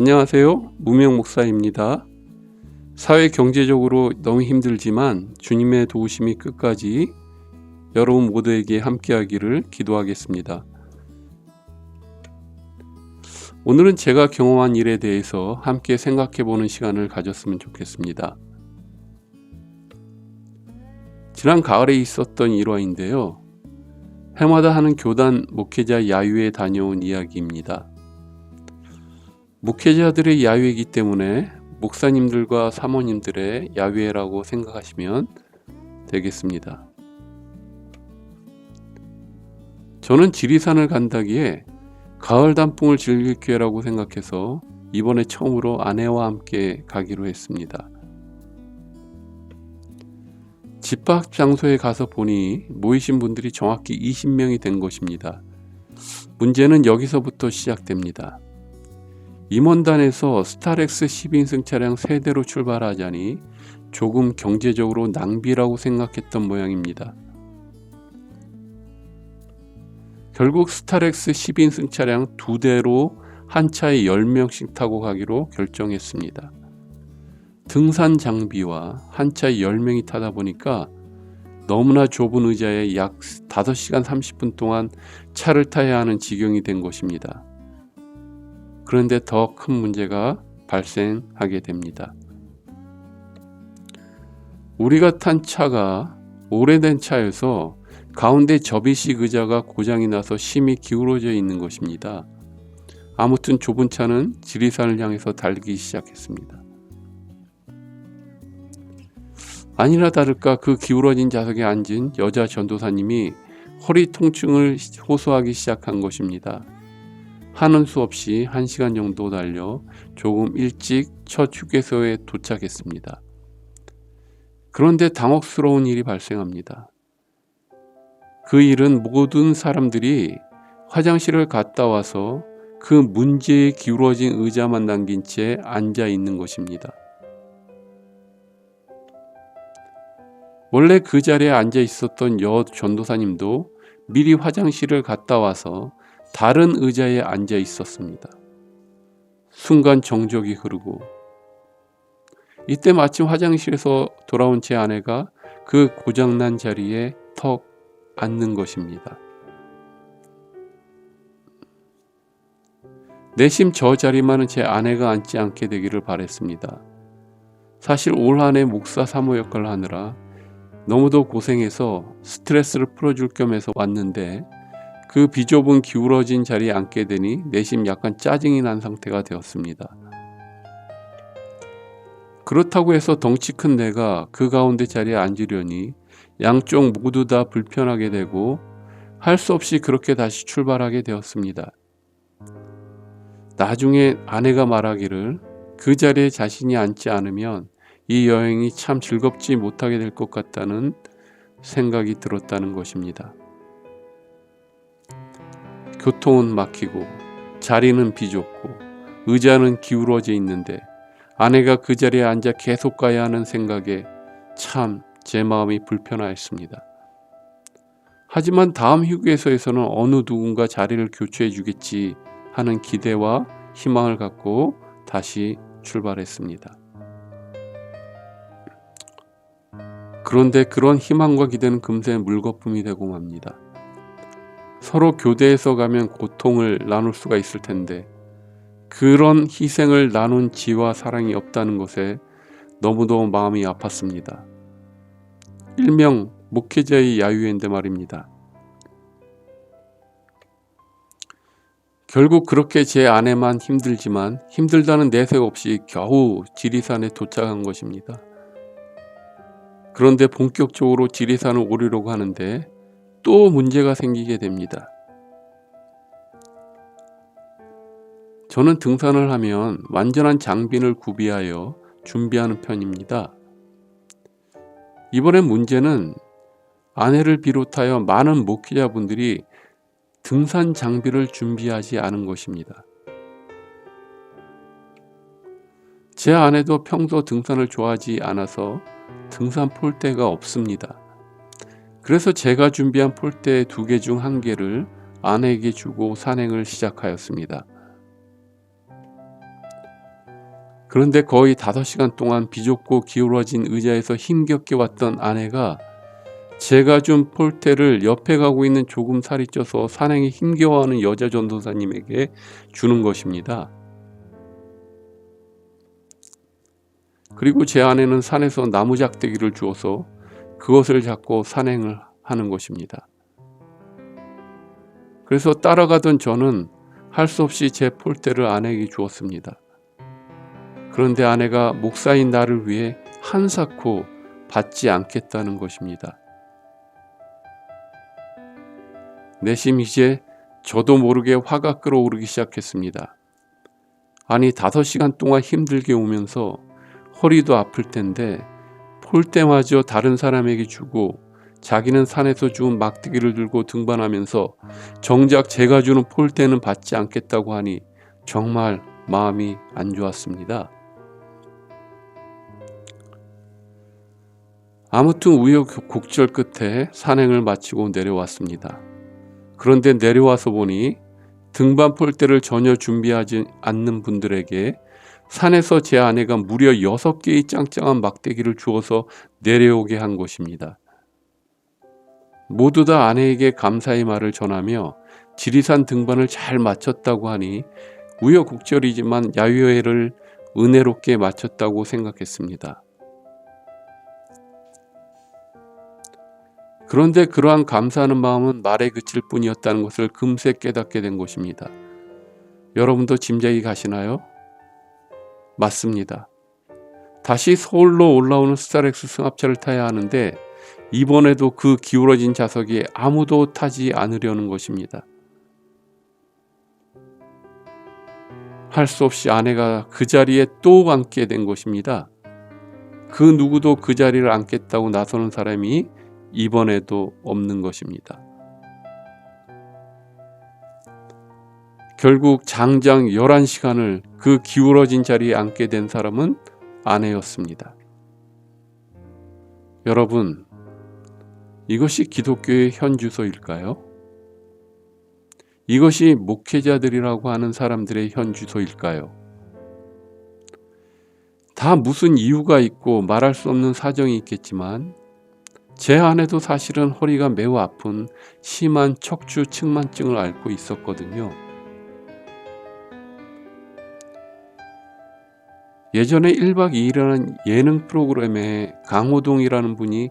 안녕하세요. 무명 목사입니다. 사회 경제적으로 너무 힘들지만 주님의 도우심이 끝까지 여러분 모두에게 함께하기를 기도하겠습니다. 오늘은 제가 경험한 일에 대해서 함께 생각해보는 시간을 가졌으면 좋겠습니다. 지난 가을에 있었던 일화인데요. 해마다 하는 교단 목회자 야유회 다녀온 이야기입니다. 목회자들의 야유회이기 때문에 목사님들과 사모님들의 야유회라고 생각하시면 되겠습니다. 저는 지리산을 간다기에 가을 단풍을 즐길 기회라고 생각해서 이번에 처음으로 아내와 함께 가기로 했습니다. 집합 장소에 가서 보니 모이신 분들이 정확히 20명이 된 것입니다. 문제는 여기서부터 시작됩니다. 임원단에서 스타렉스 10인승 차량 3대로 출발하자니 조금 경제적으로 낭비라고 생각했던 모양입니다. 결국 스타렉스 10인승 차량 2대로 한 차에 10명씩 타고 가기로 결정했습니다. 등산 장비와 한 차에 10명이 타다 보니까 너무나 좁은 의자에 약 5시간 30분 동안 차를 타야 하는 지경이 된 것입니다. 그런데 더 큰 문제가 발생하게 됩니다. 우리가 탄 차가 오래된 차여서 가운데 접이식 의자가 고장이 나서 심히 기울어져 있는 것입니다. 아무튼 좁은 차는 지리산을 향해서 달리기 시작했습니다. 아니나 다를까 그 기울어진 좌석에 앉은 여자 전도사님이 허리 통증을 호소하기 시작한 것입니다. 하는 수 없이 1시간 정도 달려 조금 일찍 첫 휴게소에 도착했습니다. 그런데 당혹스러운 일이 발생합니다. 그 일은 모든 사람들이 화장실을 갔다 와서 그 문제에 기울어진 의자만 남긴 채 앉아 있는 것입니다. 원래 그 자리에 앉아 있었던 여 전도사님도 미리 화장실을 갔다 와서 다른 의자에 앉아 있었습니다. 순간 정적이 흐르고 이때 마침 화장실에서 돌아온 제 아내가 그 고장난 자리에 턱 앉는 것입니다. 내심 저 자리만은 제 아내가 앉지 않게 되기를 바랬습니다. 사실 올 한 해 목사 사모 역할을 하느라 너무도 고생해서 스트레스를 풀어줄 겸해서 왔는데 그 비좁은 기울어진 자리에 앉게 되니 내심 약간 짜증이 난 상태가 되었습니다. 그렇다고 해서 덩치 큰 내가 그 가운데 자리에 앉으려니 양쪽 모두 다 불편하게 되고 할 수 없이 그렇게 다시 출발하게 되었습니다. 나중에 아내가 말하기를 그 자리에 자신이 앉지 않으면 이 여행이 참 즐겁지 못하게 될 것 같다는 생각이 들었다는 것입니다. 교통은 막히고 자리는 비좁고 의자는 기울어져 있는데 아내가 그 자리에 앉아 계속 가야 하는 생각에 참 제 마음이 불편하였습니다. 하지만 다음 휴게소에서는 어느 누군가 자리를 교체해 주겠지 하는 기대와 희망을 갖고 다시 출발했습니다. 그런데 그런 희망과 기대는 금세 물거품이 되고 맙니다. 서로 교대해서 가면 고통을 나눌 수가 있을 텐데 그런 희생을 나눈 지와 사랑이 없다는 것에 너무도 마음이 아팠습니다. 일명 목회자의 야유회인데 말입니다. 결국 그렇게 제 아내만 힘들지만 힘들다는 내색 없이 겨우 지리산에 도착한 것입니다. 그런데 본격적으로 지리산을 오르려고 하는데 또 문제가 생기게 됩니다. 저는 등산을 하면 완전한 장비를 구비하여 준비하는 편입니다. 이번에 문제는 아내를 비롯하여 많은 목회자분들이 등산 장비를 준비하지 않은 것입니다. 제 아내도 평소 등산을 좋아하지 않아서 등산 폴대가 없습니다. 그래서 제가 준비한 폴대 2개 중 1개를 아내에게 주고 산행을 시작하였습니다. 그런데 거의 5시간 동안 비좁고 기울어진 의자에서 힘겹게 왔던 아내가 제가 준 폴대를 옆에 가고 있는 조금 살이 쪄서 산행에 힘겨워하는 여자 전도사님에게 주는 것입니다. 그리고 제 아내는 산에서 나무 작대기를 주어서 그것을 잡고 산행을 하는 것입니다. 그래서 따라가던 저는 할 수 없이 제 폴대를 아내에게 주었습니다. 그런데 아내가 목사인 나를 위해 한사코 받지 않겠다는 것입니다. 내심 이제 저도 모르게 화가 끓어오르기 시작했습니다. 아니 5시간 동안 힘들게 오면서 허리도 아플 텐데 폴대마저 다른 사람에게 주고 자기는 산에서 주운 막대기를 들고 등반하면서 정작 제가 주는 폴대는 받지 않겠다고 하니 정말 마음이 안 좋았습니다. 아무튼 우여곡절 끝에 산행을 마치고 내려왔습니다. 그런데 내려와서 보니 등반 폴대를 전혀 준비하지 않는 분들에게 산에서 제 아내가 무려 6개의 짱짱한 막대기를 주어서 내려오게 한 것입니다. 모두 다 아내에게 감사의 말을 전하며 지리산 등반을 잘 마쳤다고 하니 우여곡절이지만 야유회를 은혜롭게 마쳤다고 생각했습니다. 그런데 그러한 감사하는 마음은 말에 그칠 뿐이었다는 것을 금세 깨닫게 된 것입니다. 여러분도 짐작이 가시나요? 맞습니다. 다시 서울로 올라오는 스타렉스 승합차를 타야 하는데 이번에도 그 기울어진 좌석에 아무도 타지 않으려는 것입니다. 할 수 없이 아내가 그 자리에 또 앉게 된 것입니다. 그 누구도 그 자리를 앉겠다고 나서는 사람이 이번에도 없는 것입니다. 결국 장장 11시간을 그 기울어진 자리에 앉게 된 사람은 아내였습니다. 여러분, 이것이 기독교의 현 주소일까요? 이것이 목회자들이라고 하는 사람들의 현 주소일까요? 다 무슨 이유가 있고 말할 수 없는 사정이 있겠지만 제 아내도 사실은 허리가 매우 아픈 심한 척추 측만증을 앓고 있었거든요. 예전에 1박 2일이라는 예능 프로그램에 강호동이라는 분이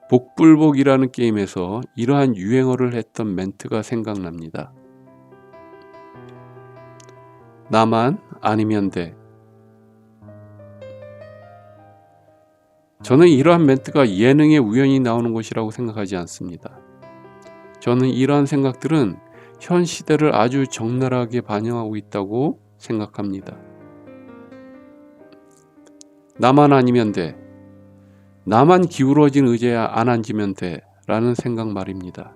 복불복이라는 게임에서 이러한 유행어를 했던 멘트가 생각납니다. 나만 아니면 돼. 저는 이러한 멘트가 예능에 우연히 나오는 것이라고 생각하지 않습니다. 저는 이러한 생각들은 현 시대를 아주 적나라하게 반영하고 있다고 생각합니다. 나만 아니면 돼. 나만 기울어진 의자에 안 앉으면 돼. 라는 생각 말입니다.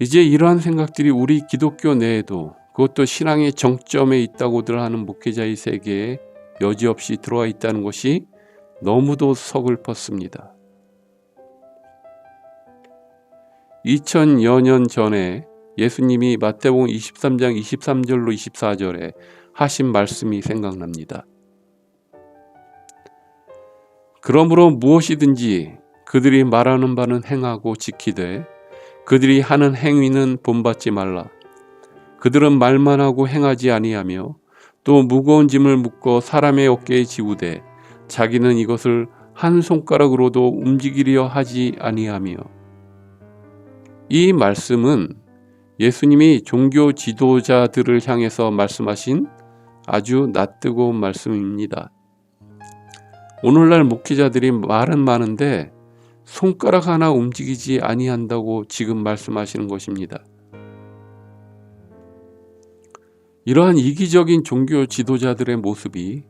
이제 이러한 생각들이 우리 기독교 내에도 그것도 신앙의 정점에 있다고들 하는 목회자의 세계에 여지없이 들어와 있다는 것이 너무도 서글펐습니다. 2000여 년 전에 예수님이 마태복음 23장 23절로 24절에 하신 말씀이 생각납니다. 그러므로 무엇이든지 그들이 말하는 바는 행하고 지키되 그들이 하는 행위는 본받지 말라. 그들은 말만 하고 행하지 아니하며 또 무거운 짐을 묶어 사람의 어깨에 지우되 자기는 이것을 한 손가락으로도 움직이려 하지 아니하며. 이 말씀은 예수님이 종교 지도자들을 향해서 말씀하신 아주 낯뜨거운 말씀입니다. 오늘날 목회자들이 말은 많은데 손가락 하나 움직이지 아니한다고 지금 말씀하시는 것입니다. 이러한 이기적인 종교 지도자들의 모습이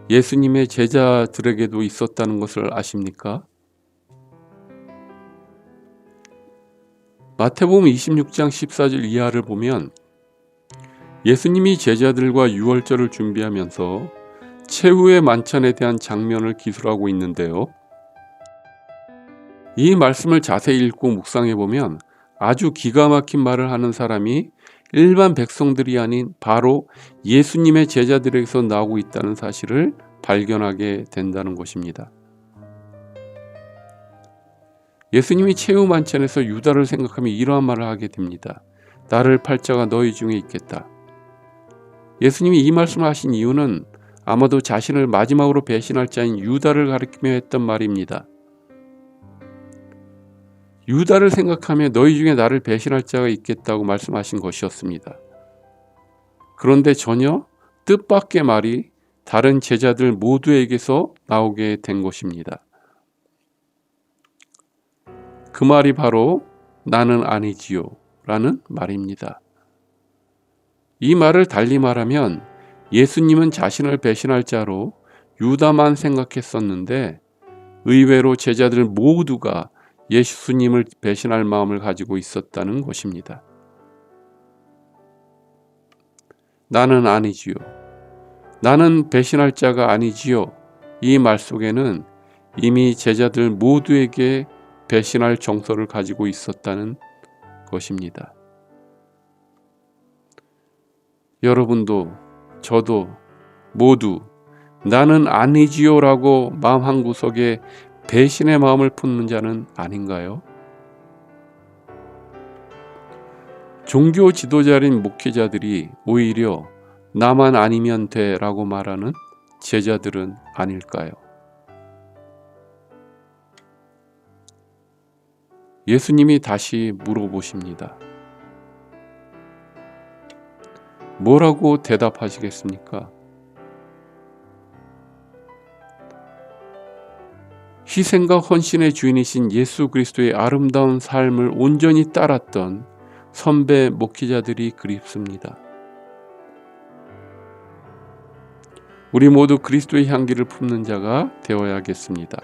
예수님의 제자들에게도 있었다는 것을 아십니까? 마태복음 26장 14절 이하를 보면 예수님이 제자들과 유월절을 준비하면서 최후의 만찬에 대한 장면을 기술하고 있는데요. 이 말씀을 자세히 읽고 묵상해 보면 아주 기가 막힌 말을 하는 사람이 일반 백성들이 아닌 바로 예수님의 제자들에게서 나오고 있다는 사실을 발견하게 된다는 것입니다. 예수님이 최후 만찬에서 유다를 생각하며 이러한 말을 하게 됩니다. 나를 팔 자가 너희 중에 있겠다. 예수님이 이 말씀을 하신 이유는 아마도 자신을 마지막으로 배신할 자인 유다를 가리키며 했던 말입니다. 유다를 생각하며 너희 중에 나를 배신할 자가 있겠다고 말씀하신 것이었습니다. 그런데 전혀 뜻밖의 말이 다른 제자들 모두에게서 나오게 된 것입니다. 그 말이 바로 나는 아니지요 라는 말입니다. 이 말을 달리 말하면 예수님은 자신을 배신할 자로 유다만 생각했었는데 의외로 제자들 모두가 예수님을 배신할 마음을 가지고 있었다는 것입니다. 나는 아니지요. 나는 배신할 자가 아니지요. 이 말 속에는 이미 제자들 모두에게 배신할 정서를 가지고 있었다는 것입니다. 여러분도 저도 모두 나는 아니지요라고 마음 한구석에 배신의 마음을 품는 자는 아닌가요? 종교 지도자인 목회자들이 오히려 나만 아니면 돼라고 말하는 제자들은 아닐까요? 예수님이 다시 물어보십니다. 뭐라고 대답하시겠습니까? 희생과 헌신의 주인이신 예수 그리스도의 아름다운 삶을 온전히 따랐던 선배 목회자들이 그립습니다. 우리 모두 그리스도의 향기를 품는 자가 되어야겠습니다.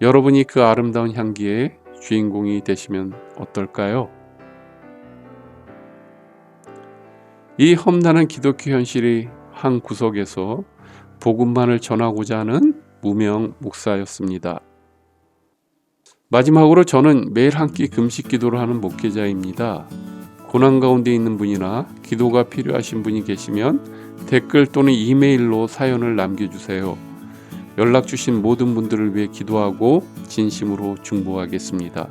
여러분이 그 아름다운 향기의 주인공이 되시면 어떨까요? 이 험난한 기독교 현실이 한 구석에서 복음만을 전하고자 하는 무명 목사였습니다. 마지막으로 저는 매일 한 끼 금식 기도를 하는 목회자입니다. 고난 가운데 있는 분이나 기도가 필요하신 분이 계시면 댓글 또는 이메일로 사연을 남겨주세요. 연락 주신 모든 분들을 위해 기도하고 진심으로 중보하겠습니다.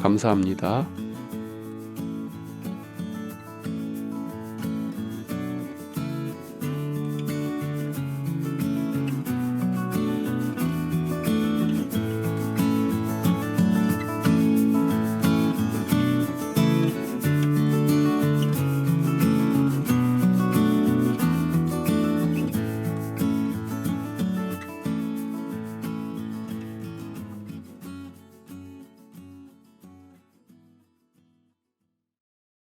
감사합니다.